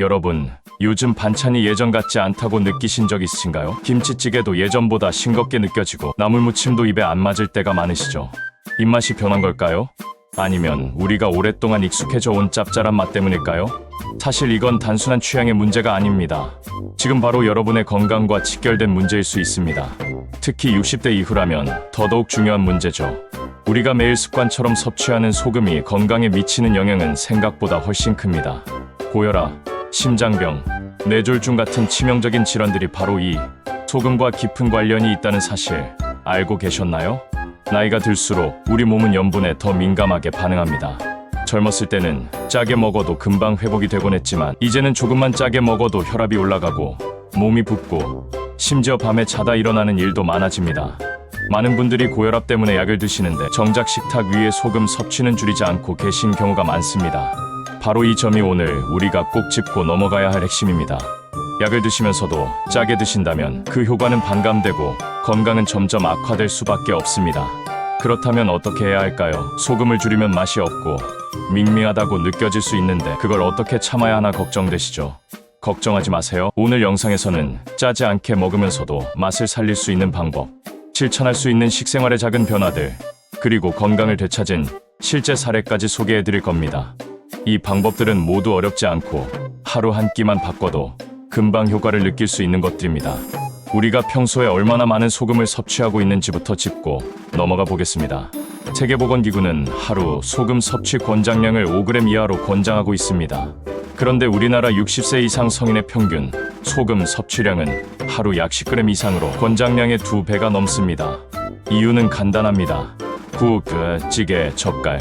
여러분, 요즘 반찬이 예전 같지 않다고 느끼신 적 있으신가요? 김치찌개도 예전보다 싱겁게 느껴지고 나물무침도 입에 안 맞을 때가 많으시죠? 입맛이 변한 걸까요? 아니면 우리가 오랫동안 익숙해져 온 짭짤한 맛 때문일까요? 사실 이건 단순한 취향의 문제가 아닙니다. 지금 바로 여러분의 건강과 직결된 문제일 수 있습니다. 특히 60대 이후라면 더더욱 중요한 문제죠. 우리가 매일 습관처럼 섭취하는 소금이 건강에 미치는 영향은 생각보다 훨씬 큽니다. 고혈압, 심장병, 뇌졸중 같은 치명적인 질환들이 바로 이 소금과 깊은 관련이 있다는 사실 알고 계셨나요? 나이가 들수록 우리 몸은 염분에 더 민감하게 반응합니다. 젊었을 때는 짜게 먹어도 금방 회복이 되곤 했지만 이제는 조금만 짜게 먹어도 혈압이 올라가고 몸이 붓고 심지어 밤에 자다 일어나는 일도 많아집니다. 많은 분들이 고혈압 때문에 약을 드시는데 정작 식탁 위에 소금 섭취는 줄이지 않고 계신 경우가 많습니다. 바로 이 점이 오늘 우리가 꼭 짚고 넘어가야 할 핵심입니다. 약을 드시면서도 짜게 드신다면 그 효과는 반감되고 건강은 점점 악화될 수밖에 없습니다. 그렇다면 어떻게 해야 할까요? 소금을 줄이면 맛이 없고 밍밍하다고 느껴질 수 있는데 그걸 어떻게 참아야 하나 걱정되시죠? 걱정하지 마세요. 오늘 영상에서는 짜지 않게 먹으면서도 맛을 살릴 수 있는 방법, 실천할 수 있는 식생활의 작은 변화들, 그리고 건강을 되찾은 실제 사례까지 소개해드릴 겁니다. 이 방법들은 모두 어렵지 않고 하루 한 끼만 바꿔도 금방 효과를 느낄 수 있는 것들입니다. 우리가 평소에 얼마나 많은 소금을 섭취하고 있는지부터 짚고 넘어가 보겠습니다. 세계보건기구는 하루 소금 섭취 권장량을 5g 이하로 권장하고 있습니다. 그런데 우리나라 60세 이상 성인의 평균 소금 섭취량은 하루 약 10g 이상으로 권장량의 2배가 넘습니다. 이유는 간단합니다. 국, 찌개, 젓갈,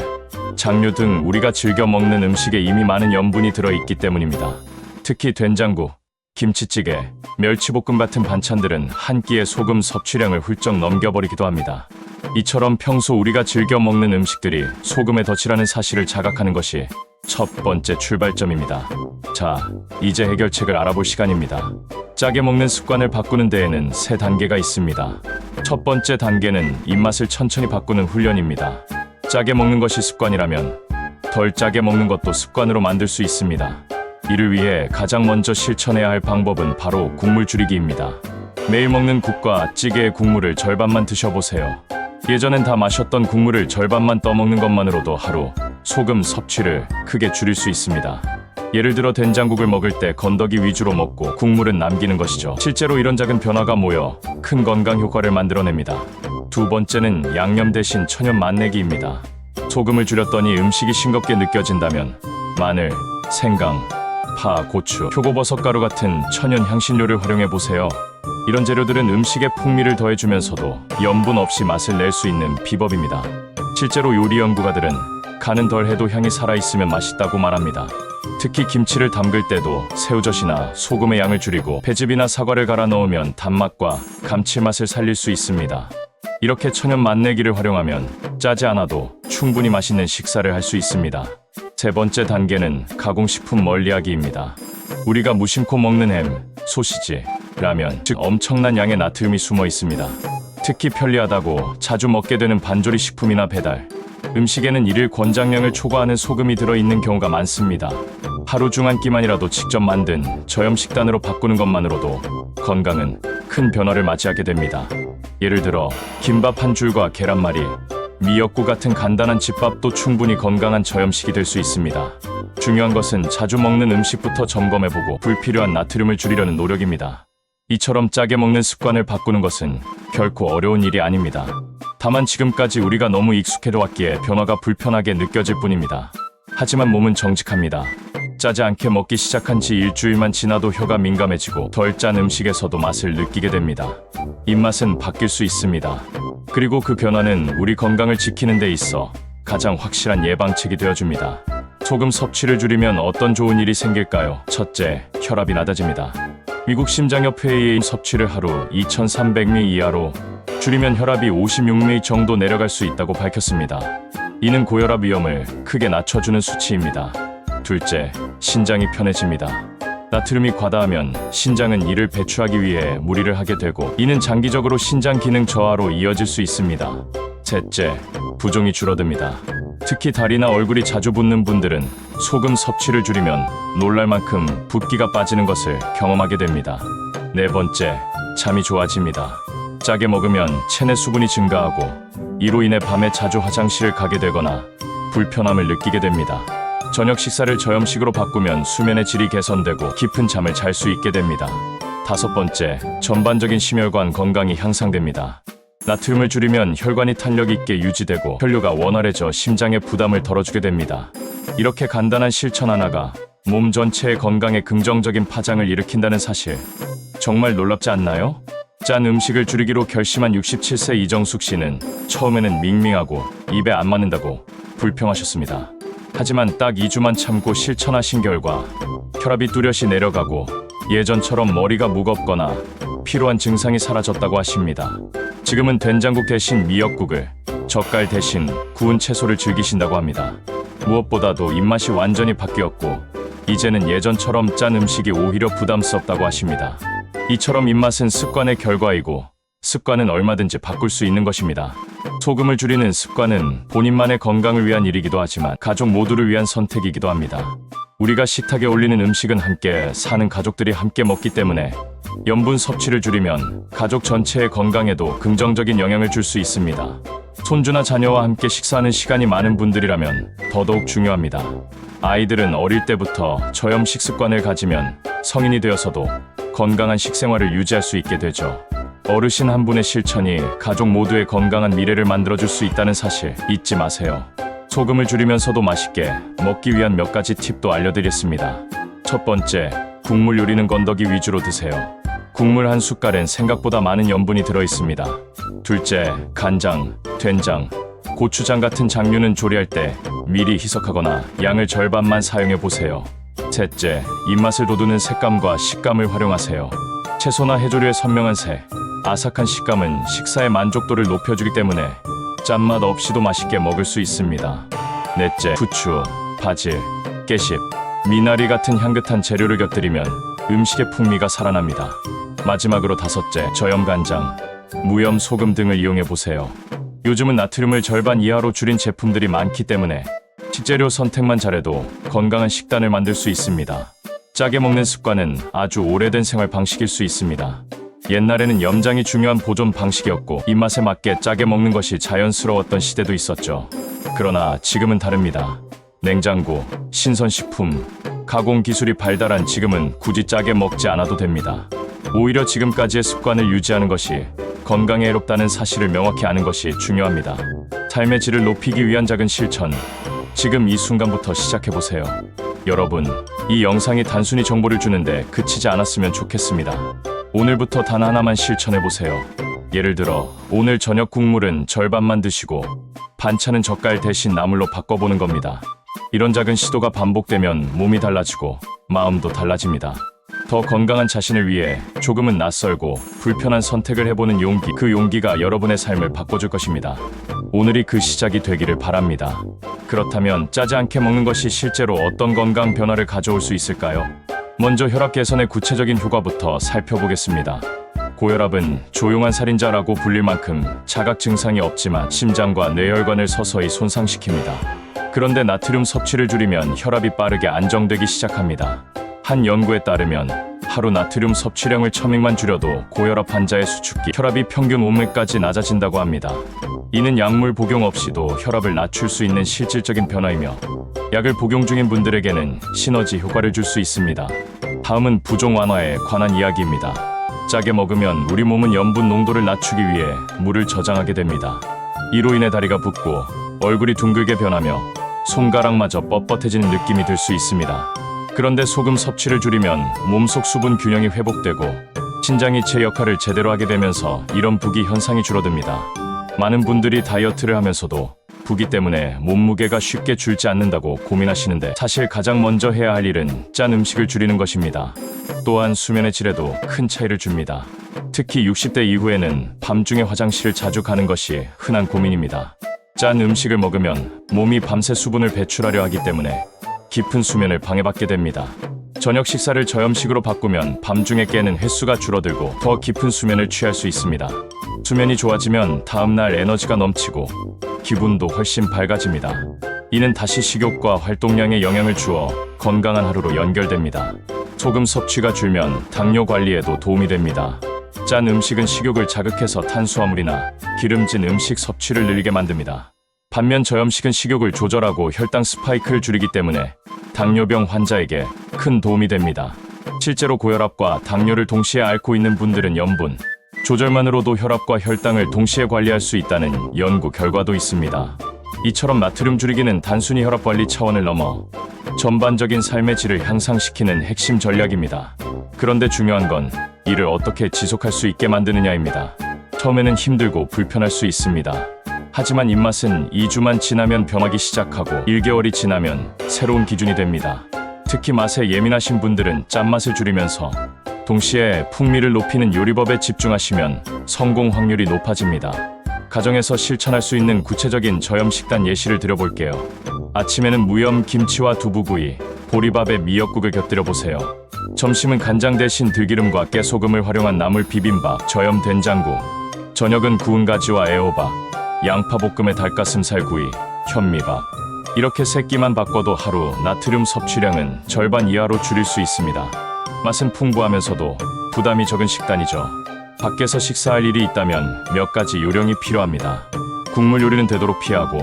장류 등 우리가 즐겨 먹는 음식에 이미 많은 염분이 들어있기 때문입니다. 특히 된장국, 김치찌개, 멸치볶음 같은 반찬들은 한 끼의 소금 섭취량을 훌쩍 넘겨버리기도 합니다. 이처럼 평소 우리가 즐겨 먹는 음식들이 소금에 덧칠하는 사실을 자각하는 것이 첫 번째 출발점입니다. 자, 이제 해결책을 알아볼 시간입니다. 짜게 먹는 습관을 바꾸는 데에는 3단계가 있습니다. 첫 번째 단계는 입맛을 천천히 바꾸는 훈련입니다. 짜게 먹는 것이 습관이라면 덜 짜게 먹는 것도 습관으로 만들 수 있습니다. 이를 위해 가장 먼저 실천해야 할 방법은 바로 국물 줄이기입니다. 매일 먹는 국과 찌개의 국물을 절반만 드셔보세요. 예전엔 다 마셨던 국물을 절반만 떠먹는 것만으로도 하루 소금 섭취를 크게 줄일 수 있습니다. 예를 들어 된장국을 먹을 때 건더기 위주로 먹고 국물은 남기는 것이죠. 실제로 이런 작은 변화가 모여 큰 건강 효과를 만들어냅니다. 두 번째는 양념 대신 천연 맛내기입니다. 소금을 줄였더니 음식이 싱겁게 느껴진다면 마늘, 생강, 파, 고추, 표고버섯 가루 같은 천연 향신료를 활용해보세요. 이런 재료들은 음식에 풍미를 더해주면서도 염분 없이 맛을 낼 수 있는 비법입니다. 실제로 요리 연구가들은 간은 덜 해도 향이 살아있으면 맛있다고 말합니다. 특히 김치를 담글 때도 새우젓이나 소금의 양을 줄이고 배즙이나 사과를 갈아 넣으면 단맛과 감칠맛을 살릴 수 있습니다. 이렇게 천연 맛내기를 활용하면 짜지 않아도 충분히 맛있는 식사를 할 수 있습니다. 세 번째 단계는 가공식품 멀리하기입니다. 우리가 무심코 먹는 햄, 소시지, 라면, 즉 엄청난 양의 나트륨이 숨어 있습니다. 특히 편리하다고 자주 먹게 되는 반조리 식품이나 배달, 음식에는 일일 권장량을 초과하는 소금이 들어있는 경우가 많습니다. 하루 중 한 끼만이라도 직접 만든 저염 식단으로 바꾸는 것만으로도 건강은 큰 변화를 맞이하게 됩니다. 예를 들어 김밥 한 줄과 계란말이, 미역국 같은 간단한 집밥도 충분히 건강한 저염식이 될 수 있습니다. 중요한 것은 자주 먹는 음식부터 점검해보고 불필요한 나트륨을 줄이려는 노력입니다. 이처럼 짜게 먹는 습관을 바꾸는 것은 결코 어려운 일이 아닙니다. 다만 지금까지 우리가 너무 익숙해져 왔기에 변화가 불편하게 느껴질 뿐입니다. 하지만 몸은 정직합니다. 짜지 않게 먹기 시작한 지 일주일만 지나도 혀가 민감해지고 덜 짠 음식에서도 맛을 느끼게 됩니다. 입맛은 바뀔 수 있습니다. 그리고 그 변화는 우리 건강을 지키는 데 있어 가장 확실한 예방책이 되어줍니다. 소금 섭취를 줄이면 어떤 좋은 일이 생길까요? 첫째, 혈압이 낮아집니다. 미국 심장협회의 섭취를 하루 2300ml 이하로 줄이면 혈압이 56ml 정도 내려갈 수 있다고 밝혔습니다. 이는 고혈압 위험을 크게 낮춰주는 수치입니다. 둘째, 신장이 편해집니다. 나트륨이 과다하면 신장은 이를 배출하기 위해 무리를 하게 되고 이는 장기적으로 신장 기능 저하로 이어질 수 있습니다. 셋째, 부종이 줄어듭니다. 특히 다리나 얼굴이 자주 붓는 분들은 소금 섭취를 줄이면 놀랄 만큼 붓기가 빠지는 것을 경험하게 됩니다. 네 번째, 잠이 좋아집니다. 짜게 먹으면 체내 수분이 증가하고 이로 인해 밤에 자주 화장실을 가게 되거나 불편함을 느끼게 됩니다. 저녁 식사를 저염식으로 바꾸면 수면의 질이 개선되고 깊은 잠을 잘 수 있게 됩니다. 다섯 번째, 전반적인 심혈관 건강이 향상됩니다. 나트륨을 줄이면 혈관이 탄력 있게 유지되고 혈류가 원활해져 심장의 부담을 덜어주게 됩니다. 이렇게 간단한 실천 하나가 몸 전체의 건강에 긍정적인 파장을 일으킨다는 사실, 정말 놀랍지 않나요? 짠 음식을 줄이기로 결심한 67세 이정숙 씨는 처음에는 밍밍하고 입에 안 맞는다고 불평하셨습니다. 하지만 딱 2주만 참고 실천하신 결과 혈압이 뚜렷이 내려가고 예전처럼 머리가 무겁거나 피로한 증상이 사라졌다고 하십니다. 지금은 된장국 대신 미역국을, 젓갈 대신 구운 채소를 즐기신다고 합니다. 무엇보다도 입맛이 완전히 바뀌었고 이제는 예전처럼 짠 음식이 오히려 부담스럽다고 하십니다. 이처럼 입맛은 습관의 결과이고 습관은 얼마든지 바꿀 수 있는 것입니다. 소금을 줄이는 습관은 본인만의 건강을 위한 일이기도 하지만 가족 모두를 위한 선택이기도 합니다. 우리가 식탁에 올리는 음식은 함께 사는 가족들이 함께 먹기 때문에 염분 섭취를 줄이면 가족 전체의 건강에도 긍정적인 영향을 줄 수 있습니다. 손주나 자녀와 함께 식사하는 시간이 많은 분들이라면 더더욱 중요합니다. 아이들은 어릴 때부터 저염식 습관을 가지면 성인이 되어서도 건강한 식생활을 유지할 수 있게 되죠. 어르신 한 분의 실천이 가족 모두의 건강한 미래를 만들어줄 수 있다는 사실 잊지 마세요. 소금을 줄이면서도 맛있게 먹기 위한 몇 가지 팁도 알려드리겠습니다. 첫 번째, 국물 요리는 건더기 위주로 드세요. 국물 한 숟갈엔 생각보다 많은 염분이 들어있습니다. 둘째, 간장, 된장, 고추장 같은 장류는 조리할 때 미리 희석하거나 양을 절반만 사용해보세요. 셋째, 입맛을 돋우는 색감과 식감을 활용하세요. 채소나 해조류의 선명한 색, 아삭한 식감은 식사의 만족도를 높여주기 때문에 짠맛 없이도 맛있게 먹을 수 있습니다. 넷째, 후추, 바질, 깨십, 미나리 같은 향긋한 재료를 곁들이면 음식의 풍미가 살아납니다. 마지막으로 다섯째, 저염간장, 무염 소금 등을 이용해보세요. 요즘은 나트륨을 절반 이하로 줄인 제품들이 많기 때문에 식재료 선택만 잘해도 건강한 식단을 만들 수 있습니다. 짜게 먹는 습관은 아주 오래된 생활 방식일 수 있습니다. 옛날에는 염장이 중요한 보존 방식이었고 입맛에 맞게 짜게 먹는 것이 자연스러웠던 시대도 있었죠. 그러나 지금은 다릅니다. 냉장고, 신선식품, 가공기술이 발달한 지금은 굳이 짜게 먹지 않아도 됩니다. 오히려 지금까지의 습관을 유지하는 것이 건강에 해롭다는 사실을 명확히 아는 것이 중요합니다. 삶의 질을 높이기 위한 작은 실천, 지금 이 순간부터 시작해보세요. 여러분, 이 영상이 단순히 정보를 주는데 그치지 않았으면 좋겠습니다. 오늘부터 단 하나만 실천해보세요. 예를 들어 오늘 저녁 국물은 절반만 드시고 반찬은 젓갈 대신 나물로 바꿔보는 겁니다. 이런 작은 시도가 반복되면 몸이 달라지고 마음도 달라집니다. 더 건강한 자신을 위해 조금은 낯설고 불편한 선택을 해보는 용기, 그 용기가 여러분의 삶을 바꿔줄 것입니다. 오늘이 그 시작이 되기를 바랍니다. 그렇다면 짜지 않게 먹는 것이 실제로 어떤 건강 변화를 가져올 수 있을까요? 먼저 혈압 개선의 구체적인 효과부터 살펴보겠습니다. 고혈압은 조용한 살인자라고 불릴 만큼 자각 증상이 없지만 심장과 뇌혈관을 서서히 손상시킵니다. 그런데 나트륨 섭취를 줄이면 혈압이 빠르게 안정되기 시작합니다. 한 연구에 따르면 하루 나트륨 섭취량을 1000mg만 줄여도 고혈압 환자의 수축기 혈압이 평균 5mm까지 낮아진다고 합니다. 이는 약물 복용 없이도 혈압을 낮출 수 있는 실질적인 변화이며 약을 복용 중인 분들에게는 시너지 효과를 줄 수 있습니다. 다음은 부종 완화에 관한 이야기입니다. 짜게 먹으면 우리 몸은 염분 농도를 낮추기 위해 물을 저장하게 됩니다. 이로 인해 다리가 붓고 얼굴이 둥글게 변하며 손가락마저 뻣뻣해지는 느낌이 들 수 있습니다. 그런데 소금 섭취를 줄이면 몸속 수분 균형이 회복되고 신장이 제 역할을 제대로 하게 되면서 이런 부기 현상이 줄어듭니다. 많은 분들이 다이어트를 하면서도 부기 때문에 몸무게가 쉽게 줄지 않는다고 고민하시는데 사실 가장 먼저 해야 할 일은 짠 음식을 줄이는 것입니다. 또한 수면의 질에도 큰 차이를 줍니다. 특히 60대 이후에는 밤중에 화장실을 자주 가는 것이 흔한 고민입니다. 짠 음식을 먹으면 몸이 밤새 수분을 배출하려 하기 때문에 깊은 수면을 방해받게 됩니다. 저녁 식사를 저염식으로 바꾸면 밤중에 깨는 횟수가 줄어들고 더 깊은 수면을 취할 수 있습니다. 수면이 좋아지면 다음날 에너지가 넘치고 기분도 훨씬 밝아집니다. 이는 다시 식욕과 활동량에 영향을 주어 건강한 하루로 연결됩니다. 소금 섭취가 줄면 당뇨 관리에도 도움이 됩니다. 짠 음식은 식욕을 자극해서 탄수화물이나 기름진 음식 섭취를 늘리게 만듭니다. 반면 저염식은 식욕을 조절하고 혈당 스파이크를 줄이기 때문에 당뇨병 환자에게 큰 도움이 됩니다. 실제로 고혈압과 당뇨를 동시에 앓고 있는 분들은 염분 조절만으로도 혈압과 혈당을 동시에 관리할 수 있다는 연구 결과도 있습니다. 이처럼 나트륨 줄이기는 단순히 혈압 관리 차원을 넘어 전반적인 삶의 질을 향상시키는 핵심 전략입니다. 그런데 중요한 건 이를 어떻게 지속할 수 있게 만드느냐입니다. 처음에는 힘들고 불편할 수 있습니다. 하지만 입맛은 2주만 지나면 변하기 시작하고 1개월이 지나면 새로운 기준이 됩니다. 특히 맛에 예민하신 분들은 짠맛을 줄이면서 동시에 풍미를 높이는 요리법에 집중하시면 성공 확률이 높아집니다. 가정에서 실천할 수 있는 구체적인 저염 식단 예시를 드려볼게요. 아침에는 무염 김치와 두부구이, 보리밥에 미역국을 곁들여 보세요. 점심은 간장 대신 들기름과 깨소금을 활용한 나물 비빔밥, 저염 된장국. 저녁은 구운 가지와 애호박, 양파볶음에 닭가슴살 구이, 현미밥. 이렇게 세 끼만 바꿔도 하루 나트륨 섭취량은 절반 이하로 줄일 수 있습니다. 맛은 풍부하면서도 부담이 적은 식단이죠. 밖에서 식사할 일이 있다면 몇 가지 요령이 필요합니다. 국물 요리는 되도록 피하고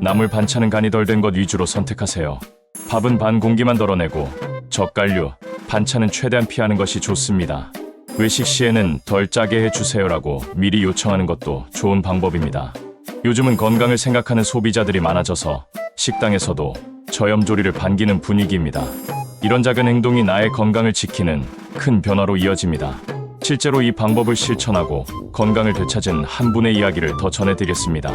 나물 반찬은 간이 덜 된 것 위주로 선택하세요. 밥은 반 공기만 덜어내고 젓갈류, 반찬은 최대한 피하는 것이 좋습니다. 외식 시에는 덜 짜게 해주세요라고 미리 요청하는 것도 좋은 방법입니다. 요즘은 건강을 생각하는 소비자들이 많아져서 식당에서도 저염조리를 반기는 분위기입니다. 이런 작은 행동이 나의 건강을 지키는 큰 변화로 이어집니다. 실제로 이 방법을 실천하고 건강을 되찾은 한 분의 이야기를 더 전해드리겠습니다.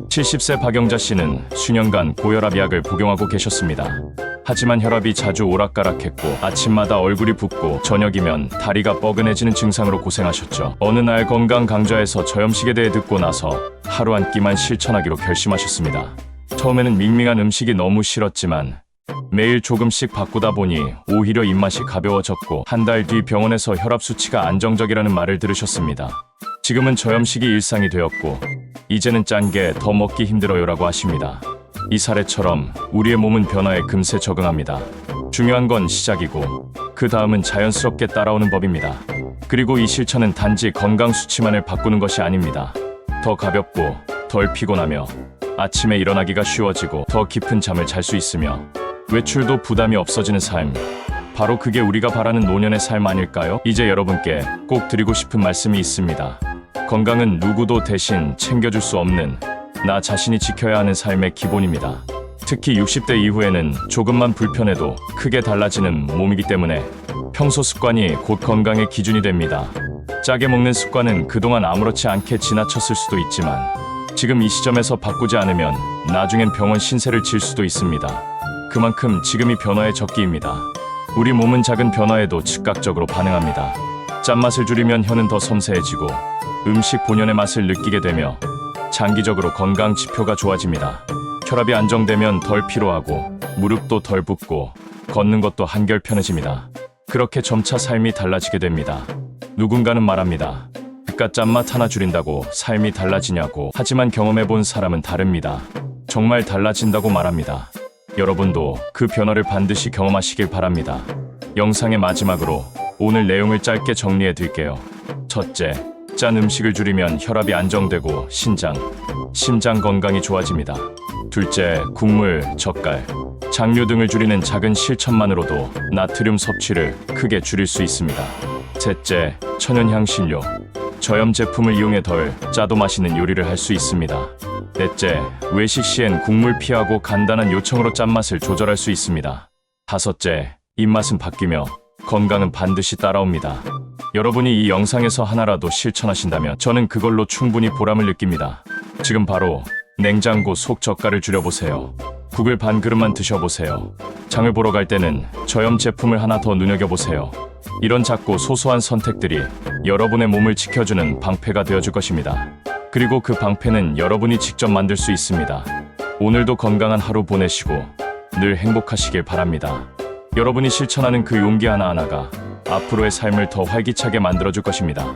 70세 박영자 씨는 수년간 고혈압 약을 복용하고 계셨습니다. 하지만 혈압이 자주 오락가락했고 아침마다 얼굴이 붓고 저녁이면 다리가 뻐근해지는 증상으로 고생하셨죠. 어느 날 건강 강좌에서 저염식에 대해 듣고 나서 하루 한 끼만 실천하기로 결심하셨습니다. 처음에는 밍밍한 음식이 너무 싫었지만 매일 조금씩 바꾸다 보니 오히려 입맛이 가벼워졌고 한 달 뒤 병원에서 혈압 수치가 안정적이라는 말을 들으셨습니다. 지금은 저염식이 일상이 되었고 이제는 짠 게 더 먹기 힘들어요라고 하십니다. 이 사례처럼 우리의 몸은 변화에 금세 적응합니다. 중요한 건 시작이고 그 다음은 자연스럽게 따라오는 법입니다. 그리고 이 실천은 단지 건강 수치만을 바꾸는 것이 아닙니다. 더 가볍고 덜 피곤하며 아침에 일어나기가 쉬워지고 더 깊은 잠을 잘 수 있으며 외출도 부담이 없어지는 삶. 바로 그게 우리가 바라는 노년의 삶 아닐까요? 이제 여러분께 꼭 드리고 싶은 말씀이 있습니다. 건강은 누구도 대신 챙겨줄 수 없는 나 자신이 지켜야 하는 삶의 기본입니다. 특히 60대 이후에는 조금만 불편해도 크게 달라지는 몸이기 때문에 평소 습관이 곧 건강의 기준이 됩니다. 짜게 먹는 습관은 그동안 아무렇지 않게 지나쳤을 수도 있지만 지금 이 시점에서 바꾸지 않으면 나중엔 병원 신세를 질 수도 있습니다. 그만큼 지금이 변화의 적기입니다. 우리 몸은 작은 변화에도 즉각적으로 반응합니다. 짠맛을 줄이면 혀는 더 섬세해지고 음식 본연의 맛을 느끼게 되며 장기적으로 건강 지표가 좋아집니다. 혈압이 안정되면 덜 피로하고 무릎도 덜 붓고 걷는 것도 한결 편해집니다. 그렇게 점차 삶이 달라지게 됩니다. 누군가는 말합니다. 그깟 짠맛 하나 줄인다고 삶이 달라지냐고. 하지만 경험해본 사람은 다릅니다. 정말 달라진다고 말합니다. 여러분도 그 변화를 반드시 경험하시길 바랍니다. 영상의 마지막으로 오늘 내용을 짧게 정리해 드릴게요. 첫째, 짠 음식을 줄이면 혈압이 안정되고 심장 건강이 좋아집니다. 둘째, 국물, 젓갈, 장류 등을 줄이는 작은 실천만으로도 나트륨 섭취를 크게 줄일 수 있습니다. 셋째, 천연 향신료, 저염 제품을 이용해 덜 짜도 맛있는 요리를 할 수 있습니다. 넷째, 외식 시엔 국물 피하고 간단한 요청으로 짠맛을 조절할 수 있습니다. 다섯째, 입맛은 바뀌며 건강은 반드시 따라옵니다. 여러분이 이 영상에서 하나라도 실천하신다면 저는 그걸로 충분히 보람을 느낍니다. 지금 바로 냉장고 속 젓갈을 줄여보세요. 국을 반 그릇만 드셔보세요. 장을 보러 갈 때는 저염 제품을 하나 더 눈여겨보세요. 이런 작고 소소한 선택들이 여러분의 몸을 지켜주는 방패가 되어줄 것입니다. 그리고 그 방패는 여러분이 직접 만들 수 있습니다. 오늘도 건강한 하루 보내시고 늘 행복하시길 바랍니다. 여러분이 실천하는 그 용기 하나하나가 앞으로의 삶을 더 활기차게 만들어줄 것입니다.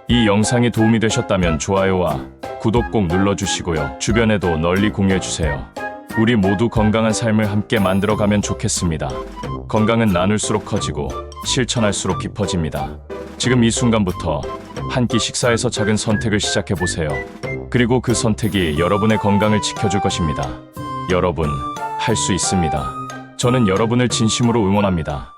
이 영상이 도움이 되셨다면 좋아요와 구독 꼭 눌러주시고요. 주변에도 널리 공유해주세요. 우리 모두 건강한 삶을 함께 만들어가면 좋겠습니다. 건강은 나눌수록 커지고 실천할수록 깊어집니다. 지금 이 순간부터 한 끼 식사에서 작은 선택을 시작해보세요. 그리고 그 선택이 여러분의 건강을 지켜줄 것입니다. 여러분, 할 수 있습니다. 저는 여러분을 진심으로 응원합니다.